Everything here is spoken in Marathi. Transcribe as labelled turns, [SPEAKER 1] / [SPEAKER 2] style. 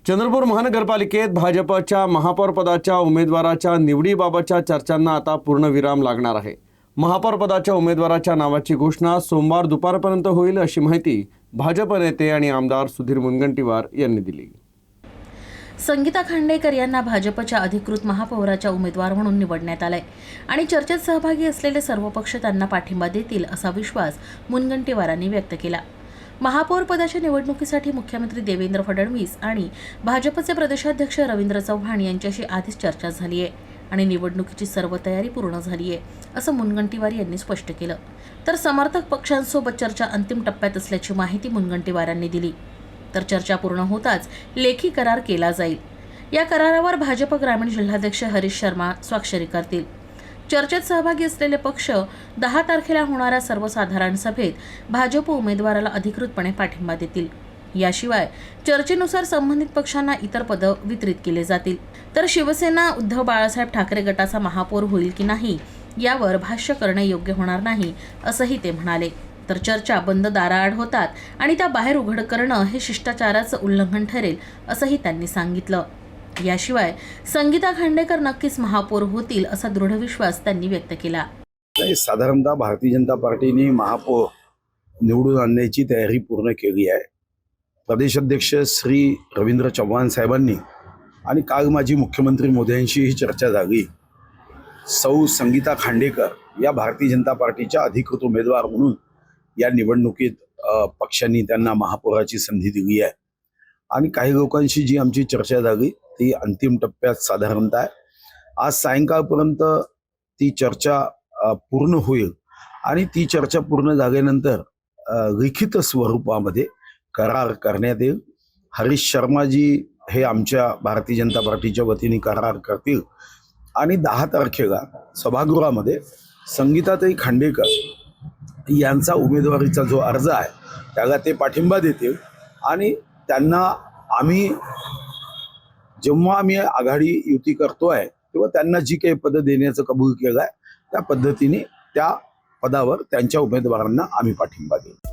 [SPEAKER 1] चंद्रपूर महानगरपालिकेत भाजपच्या महापौरपदाच्या उमेदवाराच्या निवडीबाबतच्या चर्चांना आता पूर्णविराम लागणार आहे। महापौरपदाच्या उमेदवाराच्या नावाची घोषणा सोमवार दुपारपर्यंत होईल अशी माहिती भाजप नेते आणि आमदार सुधीर मुनगंटीवार यांनी दिली।
[SPEAKER 2] संगीता खांडेकर यांना भाजपच्या अधिकृत महापौराच्या उमेदवार म्हणून निवडण्यात आलंय आणि चर्चेत सहभागी असलेले सर्व पक्ष त्यांना पाठिंबा देतील असा विश्वास मुनगंटीवारांनी व्यक्त केला। महापौर पदाच्या निवडणुकीसाठी मुख्यमंत्री देवेंद्र फडणवीस आणि भाजपचे प्रदेशाध्यक्ष रवींद्र चव्हाण यांच्याशी आधीच चर्चा झाली आहे आणि निवडणुकीची सर्व तयारी पूर्ण झाली आहे असं मुनगंटीवार यांनी स्पष्ट केलं। तर समर्थक पक्षांसोबत चर्चा अंतिम टप्प्यात असल्याची माहिती मुनगंटीवारांनी दिली। तर चर्चा पूर्ण होताच लेखी करार केला जाईल। या करारावर भाजप ग्रामीण जिल्हाध्यक्ष हरीश शर्मा स्वाक्षरी करतील। चर्चेत सहभागी असलेले पक्ष 10 तारखेला होणाऱ्या सर्वसाधारण सभेत भाजप उमेदवाराला अधिकृतपणे पाठिंबा देतील। याशिवाय चर्चेनुसार संबंधित पक्षांना इतर पदं वितरित केले जातील। तर शिवसेना उद्धव बाळासाहेब ठाकरे गटाचा महापौर होईल की नाही यावर भाष्य करणे योग्य होणार नाही असंही ते म्हणाले। तर चर्चा बंद दाराआड होतात आणि त्या बाहेर उघड करणं हे शिष्टाचाराचं उल्लंघन ठरेल असंही त्यांनी सांगितलं। याशिवाय संगीता खांडेकर नक्कीच महापौर होतील असा दृढ विश्वास त्यांनी व्यक्त केला।
[SPEAKER 3] साधारणतः भारतीय जनता पार्टीने महापौर निवडून आणण्याची तयारी पूर्ण केली आहे। प्रदेशाध्यक्ष श्री रवींद्र चव्हाण साहेबांनी आणि काल माजी मुख्यमंत्री मोदींशी ही चर्चा झाली। सौ संगीता खांडेकर या भारतीय जनता पार्टीच्या अधिकृत उमेदवार म्हणून या निवडणुकीत पक्षांनी त्यांना महापौराची संधी दिली आहे आणि काही लोकांशी जी आमची चर्चा झाली ती अंतिम टप्प्यात साधारणतः आहे। आज सायंकाळपर्यंत ती चर्चा पूर्ण होईल आणि ती चर्चा पूर्ण झाल्यानंतर लिखित स्वरूपामध्ये करार करण्यात येईल। हरीश शर्माजी हे आमच्या भारतीय जनता पार्टीच्या वतीने करार करतील आणि 10 तारखेला सभागृहामध्ये संगीताताई खांडेकर यांचा उमेदवारीचा जो अर्ज आहे त्याला ते पाठिंबा देतील आणि त्यांना जेव्हा आम्ही आघाडी युती करतोय तेव्हा त्यांना जी काही पदं देण्याचं कबूल केलं आहे त्या पद्धतीने त्या पदावर त्यांच्या उमेदवारांना आम्ही पाठिंबा देऊ।